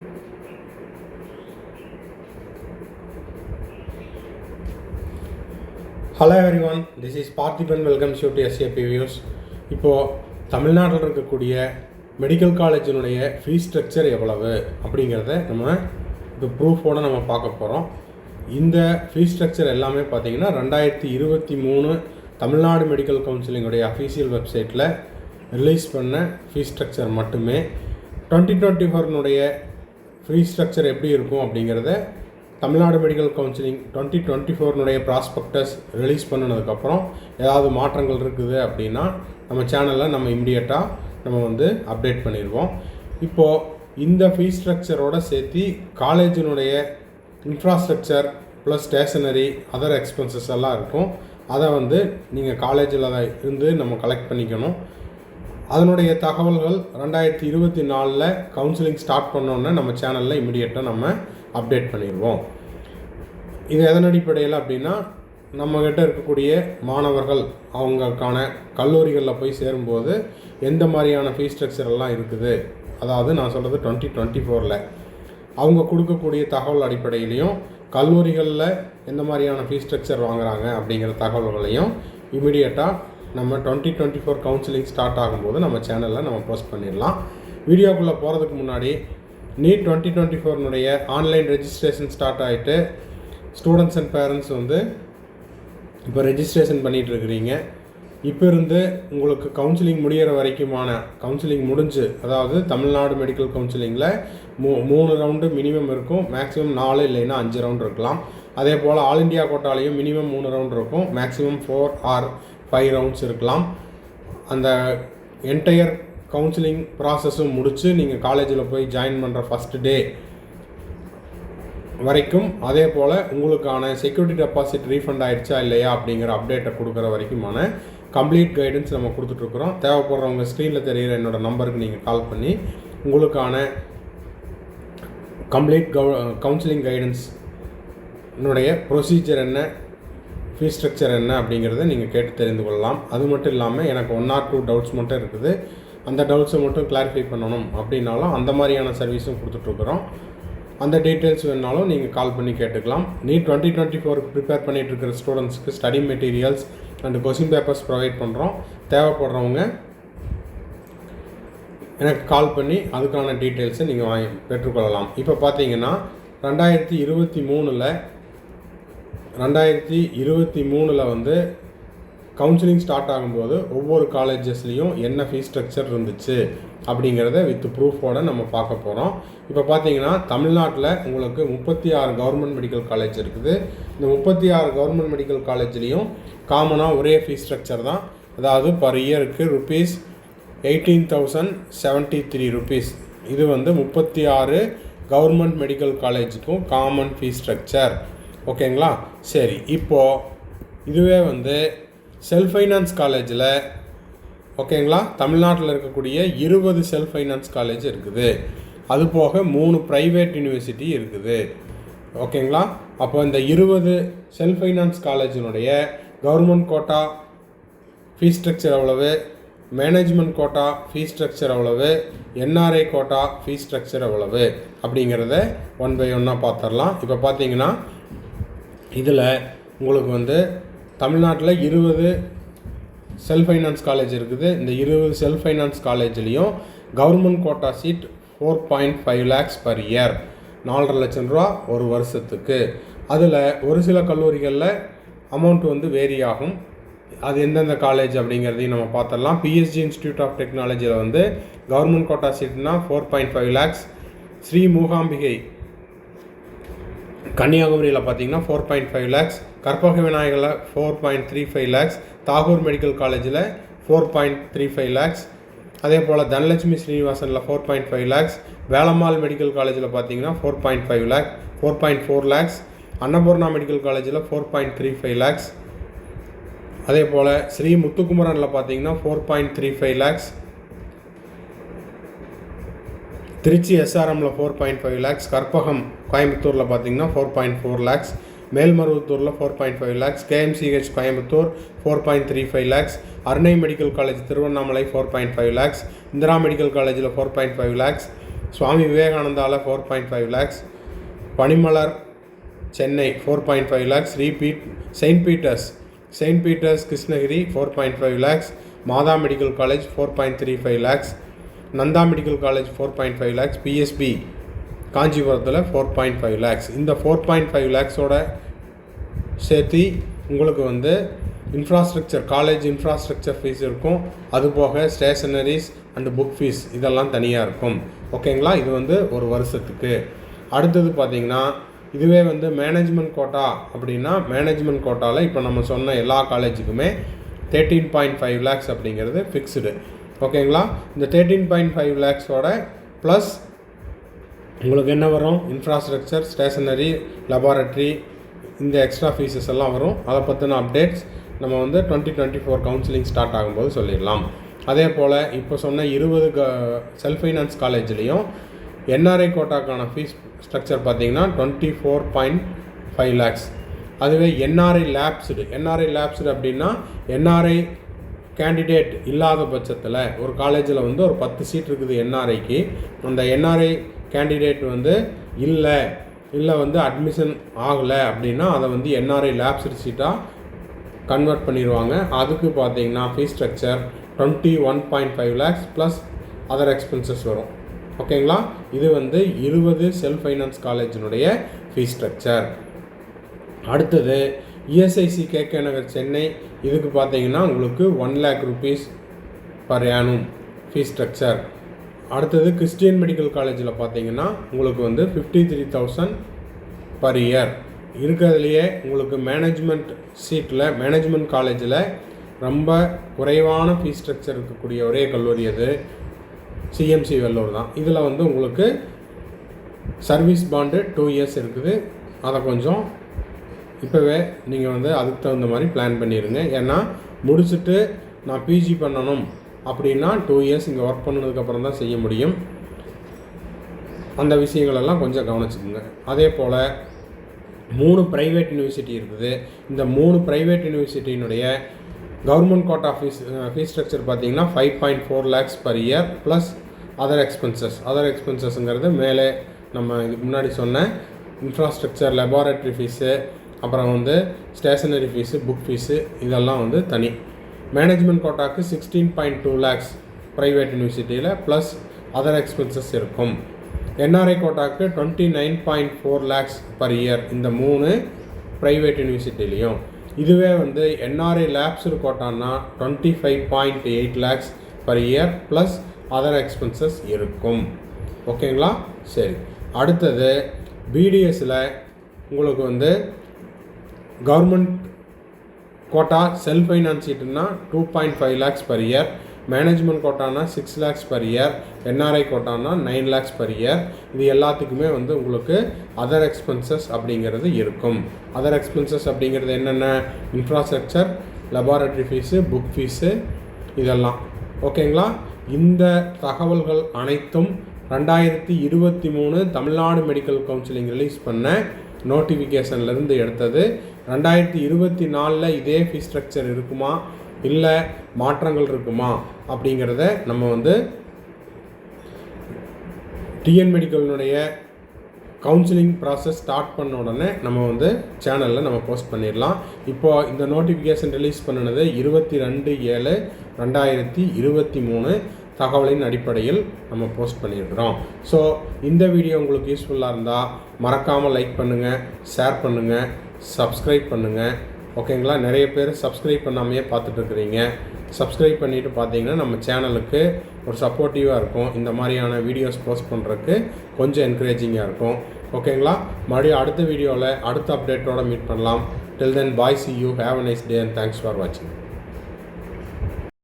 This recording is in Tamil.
Hello everyone, this is Parthiban. Welcome you to SAP views. இப்போது தமிழ்நாட்டில் இருக்கக்கூடிய மெடிக்கல் காலேஜினுடைய ஃபீஸ் ஸ்ட்ரக்சர் எவ்வளவு அப்படிங்கிறத நம்ம இப்போ ப்ரூஃபோடு நம்ம பார்க்க போகிறோம். இந்த ஃபீஸ் ஸ்ட்ரக்சர் எல்லாமே பார்த்திங்கன்னா 2023 தமிழ்நாடு மெடிக்கல் கவுன்சிலிங்குடைய அஃபீஷியல் வெப்சைட்டில் ரிலீஸ் பண்ண ஃபீஸ் ஸ்ட்ரக்சர் மட்டுமே. 2024 ஃபீஸ் ஸ்ட்ரக்சர் எப்படி இருக்கும் அப்படிங்கிறத Tamil Nadu medical counselling 2024 prospectus release பண்ணினதுக்கப்புறம் ஏதாவது மாற்றங்கள் இருக்குது அப்படின்னா நம்ம சேனலில் நம்ம இம்மிடியட்டாக நம்ம அப்டேட் பண்ணிடுவோம். இப்போது இந்த ஃபீஸ் ஸ்ட்ரக்சரோடு சேர்த்து காலேஜினுடைய infrastructure plus stationery other expenses எல்லாம் இருக்கும். அதை நீங்கள் காலேஜில் இருந்து நம்ம கலெக்ட் பண்ணிக்கணும். அதனுடைய தகவல்கள் 2024 கவுன்சிலிங் ஸ்டார்ட் பண்ணோன்னே நம்ம சேனலில் இம்மிடியட்டாக நம்ம அப்டேட் பண்ணிடுவோம். இது எதன் அடிப்படையில் அப்படின்னா, நம்மக்கிட்ட இருக்கக்கூடிய மாணவர்கள் அவங்களுக்கான கல்லூரிகளில் போய் சேரும்போது எந்த மாதிரியான ஃபீஸ் ஸ்ட்ரக்சரெல்லாம் இருக்குது, அதாவது நான் சொல்கிறது 2024 அவங்க கொடுக்கக்கூடிய தகவல் அடிப்படையிலையும் கல்லூரிகளில் எந்த மாதிரியான ஃபீஸ் ஸ்ட்ரக்சர் வாங்குகிறாங்க அப்படிங்கிற தகவல்களையும் இமிடியேட்டாக நம்ம 2024 கவுன்சிலிங் ஸ்டார்ட் ஆகும்போது நம்ம சேனலில் நம்ம போஸ்ட் பண்ணிடலாம். வீடியோக்குள்ளே போகிறதுக்கு முன்னாடி நீட் 2024 ஆன்லைன் ரெஜிஸ்ட்ரேஷன் ஸ்டார்ட் ஆகிட்டு ஸ்டூடெண்ட்ஸ் அண்ட் பேரண்ட்ஸ் இப்போ ரெஜிஸ்ட்ரேஷன் பண்ணிகிட்ருக்கிறீங்க. இப்போ இருந்து உங்களுக்கு கவுன்சிலிங் முடிகிற வரைக்குமான கவுன்சிலிங் முடிஞ்சு, அதாவது தமிழ்நாடு மெடிக்கல் கவுன்சிலிங்கில் 3 ரவுண்டு மினிமம் இருக்கும். மேக்ஸிமம் 4 இல்லைன்னா 5 ரவுண்ட் இருக்கலாம். அதே போல் ஆல் இண்டியா கோட்டாலையும் மினிமம் 3 ரவுண்ட் இருக்கும். மேக்ஸிமம் 4 ஆர் 5 ரவுண்ட்ஸ் இருக்கலாம். அந்த என்டையர் கவுன்சிலிங் ப்ராசஸும் முடித்து நீங்கள் காலேஜில் போய் ஜாயின் பண்ணுற ஃபஸ்ட் டே வரைக்கும், அதே போல் உங்களுக்கான செக்யூரிட்டி டெபாசிட் ரீஃபண்ட் ஆகிடுச்சா இல்லையா அப்படிங்கிற அப்டேட்டை கொடுக்குற வரைக்குமான கம்ப்ளீட் கைடன்ஸ் நம்ம கொடுத்துட்ருக்குறோம். தேவைப்படுறவங்க ஸ்க்ரீனில் தெரிகிற என்னோடய நம்பருக்கு நீங்கள் கால் பண்ணி உங்களுக்கான கம்ப்ளீட் கவுன்சிலிங் கைடன்ஸ் ப்ரொசீஜர் என்ன, ஃபீஸ் ஸ்ட்ரக்சர் என்ன அப்படிங்கிறத நீங்கள் கேட்டு தெரிந்து கொள்ளலாம். அது மட்டும் இல்லாமல் எனக்கு 1 or 2 டவுட்ஸ் மட்டும் இருக்குது, அந்த டவுட்ஸை மட்டும் கிளாரிஃபை பண்ணணும் அப்படின்னாலும் அந்த மாதிரியான சர்வீஸும் கொடுத்துட்ருக்குறோம். அந்த டீட்டெயில்ஸ் வேணாலும் நீங்கள் கால் பண்ணி கேட்டுக்கலாம். நீட் 2024 ப்ரிப்பேர் பண்ணிகிட்ருக்கிற ஸ்டூடெண்ட்ஸ்க்கு study materials and question papers provide பண்ணுறோம். தேவைப்படுறவங்க எனக்கு கால் பண்ணி அதுக்கான டீட்டெயில்ஸை நீங்கள் பெற்றுக்கொள்ளலாம். இப்போ பார்த்தீங்கன்னா 2023 கவுன்சிலிங் ஸ்டார்ட் ஆகும்போது ஒவ்வொரு காலேஜஸ்லேயும் என்ன ஃபீஸ் ஸ்ட்ரக்சர் இருந்துச்சு அப்படிங்கிறத வித் ப்ரூஃபோடு நம்ம பார்க்க போகிறோம். இப்போ பார்த்தீங்கன்னா தமிழ்நாட்டில் உங்களுக்கு 36 கவர்மெண்ட் மெடிக்கல் காலேஜ் இருக்குது. இந்த 36 கவர்மெண்ட் மெடிக்கல் காலேஜ்லேயும் காமனாக ஒரே ஃபீஸ் ஸ்ட்ரக்சர் தான். அதாவது பர் இயருக்கு rupees 18,073 rupees. இது 36 கவர்மெண்ட் மெடிக்கல் காலேஜுக்கும் காமன் ஃபீஸ் ஸ்ட்ரக்சர். ஓகேங்களா? சரி, இப்போது இதுவே செல்ஃப் ஃபைனான்ஸ் காலேஜில், ஓகேங்களா, தமிழ்நாட்டில் இருக்கக்கூடிய 20 செல்ஃப் ஃபைனான்ஸ் காலேஜ் இருக்குது. அது போக 3 ப்ரைவேட் யூனிவர்சிட்டி இருக்குது. ஓகேங்களா? அப்போ இந்த 20 செல்ஃப் ஃபைனான்ஸ் காலேஜினுடைய கவர்மெண்ட் கோட்டா ஃபீஸ் ஸ்ட்ரக்சர் எவ்வளவு, மேனேஜ்மெண்ட் கோட்டா ஃபீஸ் ஸ்ட்ரக்சர் எவ்வளவு, NRI கோட்டா ஃபீஸ் ஸ்ட்ரக்சர் எவ்வளவு அப்படிங்கிறத 1 by 1 பார்த்துடலாம். இப்போ பார்த்தீங்கன்னா இதில் உங்களுக்கு தமிழ்நாட்டில் 20 செல்ஃப் ஃபைனான்ஸ் காலேஜ் இருக்குது. இந்த 20 செல்ஃப் ஃபைனான்ஸ் காலேஜ்லேயும் government quota seat 4.5 lakhs per year, 4.5 லட்சம் ரூபா ஒரு வருஷத்துக்கு. அதில் ஒரு சில கல்லூரிகளில் அமௌண்ட் வேரி ஆகும். அது எந்தெந்த காலேஜ் அப்படிங்கிறதையும் நம்ம பார்த்துடலாம். PSG இன்ஸ்டியூட் ஆஃப் டெக்னாலஜியில் கவர்மெண்ட் கோட்டா சீட்னா 4.5 lakhs. ஸ்ரீ மூகாம்பிகை கன்னியாகுமரியில் பார்த்தீங்கன்னா 4.5 lakhs. கற்பக விநாயகரில் 4.35 lakhs. தாகூர் மெடிக்கல் காலேஜில் 4.35 lakhs. அதே போல் தனலட்சுமி ஸ்ரீனிவாசனில் 4.5 lakhs. வேலம்மாள் மெடிக்கல் காலேஜில் பார்த்தீங்கன்னா 4.4 lakhs. அன்னபூர்ணா மெடிக்கல் காலேஜில் 4.35 lakhs. அதே போல் ஸ்ரீ முத்துக்குமரனில் பார்த்தீங்கன்னா 4.35 lakhs. திருச்சி SRMல 4.5 lakhs. கற்பகம் கோயம்புத்தூரில் பார்த்தீங்கன்னா 4.4 lakhs. மேல்மருவத்தூரில் 4.5 lakhs. KMCH Coimbatore 4.35 lakhs. Arunai medical college Tiruvannamalai 4.5 lakhs. Indira medical காலேஜில் 4.5 lakhs. சுவாமி விவேகானந்தாவில் 4.5 lakhs, Panimalar Chennai 4.5 lakhs, Saint Peter's Krishnagiri 4.5 lakhs, Mata medical college 4.35 lakhs, Nanda medical college 4.5 lakhs, PSP காஞ்சிபுரத்தில் 4.5 lakhs. இந்த 4.5 lakhஸோட சேர்த்து உங்களுக்கு வந்து இன்ஃப்ராஸ்ட்ரக்சர், காலேஜ் இன்ஃப்ராஸ்ட்ரக்சர் ஃபீஸ் இருக்கும். அதுபோக ஸ்டேஷனரிஸ் அண்டு புக் ஃபீஸ் இதெல்லாம் தனியாக இருக்கும். ஓகேங்களா? இது வந்து ஒரு வருஷத்துக்கு. அடுத்தது பார்த்திங்கன்னா இதுவே வந்து மேனேஜ்மெண்ட் கோட்டா அப்படின்னா, மேனேஜ்மெண்ட் கோட்டாவில் இப்போ நம்ம சொன்ன எல்லா காலேஜுக்குமே 13.5 lakhs அப்படிங்கிறது ஃபிக்ஸ்டு. ஓகேங்களா? இந்த 13.5 lakhஸோட ப்ளஸ் உங்களுக்கு என்ன வரும்? இன்ஃப்ராஸ்ட்ரக்சர், ஸ்டேஷனரி, லெபார்ட்ரி, இந்த எக்ஸ்ட்ரா ஃபீஸஸ் எல்லாம் வரும். அதை பற்றின அப்டேட்ஸ் நம்ம வந்து 2024 கவுன்சிலிங் ஸ்டார்ட் ஆகும்போது சொல்லிடலாம். அதே போல் இப்போ சொன்ன 20 செல்ஃப் ஃபைனான்ஸ் காலேஜ்லேயும் என்ஆர்ஐ கோட்டாக்கான ஃபீஸ் ஸ்ட்ரக்சர் பார்த்திங்கன்னா 24.5 lakhs. அதுவே என்ஆர்ஐ லேப்ஸ்டு அப்படின்னா என்ஆர்ஐ கேண்டிடேட் இல்லாத பட்சத்தில் ஒரு காலேஜில் வந்து ஒரு 10 சீட் இருக்குது என்ஆர்ஐக்கு. அந்த என்ஆர்ஐ கேண்டிடேட் வந்து இல்லை வந்து அட்மிஷன் ஆகலை அப்படின்னா அதை வந்து என்ஆர்ஐ லேப்ஸ்டு சீட்டாக கன்வெர்ட் பண்ணிடுவாங்க. அதுக்கு பார்த்தீங்கன்னா fees structure 21.5 lakhs plus other expenses வரும். ஓகேங்களா? இது வந்து 20 செல்ஃப் ஃபைனான்ஸ் காலேஜினுடைய ஃபீஸ் ஸ்ட்ரக்சர். அடுத்தது இஎஸ்ஐசி கேகே நகர் சென்னை, இதுக்கு பார்த்தீங்கன்னா உங்களுக்கு 1 lakh rupees per annum fees structure. அடுத்தது கிறிஸ்டியன் மெடிக்கல் காலேஜில் பார்த்தீங்கன்னா உங்களுக்கு வந்து 53,000 per year. இருக்கிறதுலையே உங்களுக்கு மேனேஜ்மெண்ட் சீட்டில், மேனேஜ்மெண்ட் காலேஜில் ரொம்ப குறைவான ஃபீஸ் ஸ்ட்ரக்சர் இருக்கக்கூடிய ஒரே கல்லூரி அது சிஎம்சி வெள்ளூர் தான். இதில் வந்து உங்களுக்கு சர்வீஸ் பாண்டு 2 years இருக்குது. அதை கொஞ்சம் இப்போவே நீங்கள் வந்து அதுக்கு தகுந்த மாதிரி பிளான் பண்ணிடுங்க. ஏன்னா முடிச்சுட்டு நான் பிஜி பண்ணணும் அப்படின்னா 2 years இங்கே ஒர்க் பண்ணதுக்கப்புறம் தான் செய்ய முடியும். அந்த விஷயங்களெல்லாம் கொஞ்சம் கவனிச்சுக்குங்க. அதே போல் 3 ப்ரைவேட் யூனிவர்சிட்டி இருக்குது. இந்த 3 ப்ரைவேட் யூனிவர்சிட்டியினுடைய கவர்மெண்ட் கோட்டா ஃபீஸ் ஸ்ட்ரக்சர் பார்த்தீங்கன்னா 5.4 lakhs per year plus other எக்ஸ்பென்சஸ்ங்கிறது மேலே நம்ம இதுக்கு முன்னாடி சொன்ன இன்ஃப்ராஸ்ட்ரக்சர், லெபார்ட்ரி ஃபீஸு, அப்புறம் வந்து ஸ்டேஷனரி ஃபீஸு, புக் ஃபீஸு இதெல்லாம் வந்து தனி. மேனேஜ்மெண்ட் கோட்டாக்கு 16.2 lakhs ப்ரைவேட் யூனிவர்சிட்டியில் ப்ளஸ் அதர் எக்ஸ்பென்சஸ் இருக்கும். என்ஆர்ஐ கோட்டாக்கு 29.4 lakhs per year இந்த 3 ப்ரைவேட் யூனிவர்சிட்டிலையும். இதுவே வந்து என்ஆர்ஐ லேப்ஸ்டு கோட்டான்னா 25.8 lakhs per year plus other expenses இருக்கும். ஓகேங்களா? சரி. அடுத்தது பிடிஎஸில் உங்களுக்கு வந்து கவர்மெண்ட் கோட்டா செல்ஃப் ஃபைனான்ஸ் சீட்டுன்னா 2.5 lakhs per year, மேனேஜ்மெண்ட் கோட்டானா 6 lakhs per year, என்ஆர்ஐ கோட்டானா 9 lakhs per year. இது எல்லாத்துக்குமே வந்து உங்களுக்கு அதர் எக்ஸ்பென்சஸ் அப்படிங்கிறது இருக்கும். அதர் எக்ஸ்பென்சஸ் அப்படிங்கிறது என்னென்ன? Infrastructure, laboratory fees, book fees இதெல்லாம். ஓகேங்களா? இந்த தகவல்கள் அனைத்தும் 2023 தமிழ்நாடு மெடிக்கல் கவுன்சிலிங் ரிலீஸ் பண்ண நோட்டிஃபிகேஷன்லேருந்து எடுத்தது. 2024 இதே ஃபீஸ் ஸ்ட்ரக்சர் இருக்குமா, இல்லை மாற்றங்கள் இருக்குமா அப்படிங்கிறத நம்ம வந்து டிஎன் மெடிக்கலினுடைய கவுன்சிலிங் ப்ராசஸ் ஸ்டார்ட் பண்ண உடனே நம்ம வந்து சேனலில் நம்ம போஸ்ட் பண்ணிடலாம். இப்போது இந்த நோட்டிஃபிகேஷன் ரிலீஸ் பண்ணினது 22/7/2023 தகவலின் அடிப்படையில் நம்ம போஸ்ட் பண்ணியிருக்கிறோம். ஸோ இந்த வீடியோ உங்களுக்கு யூஸ்ஃபுல்லாக இருந்தால் மறக்காமல் லைக் பண்ணுங்கள், ஷேர் பண்ணுங்கள், சப்ஸ்கிரைப் பண்ணுங்கள். ஓகேங்களா? நிறைய பேர் சப்ஸ்கிரைப் பண்ணாமையே பார்த்துட்ருக்குறீங்க. சப்ஸ்கிரைப் பண்ணிவிட்டு பார்த்தீங்கன்னா நம்ம சேனலுக்கு ஒரு சப்போர்ட்டிவாக இருக்கும். இந்த மாதிரியான வீடியோஸ் போஸ்ட் பண்ணுறதுக்கு கொஞ்சம் என்கரேஜிங்காக இருக்கும். ஓகேங்களா? மறுபடியும் அடுத்த வீடியோவில் அடுத்த அப்டேட்டோடு மீட் பண்ணலாம். டில் தென் பாய், see you, have a nice day and thanks for watching.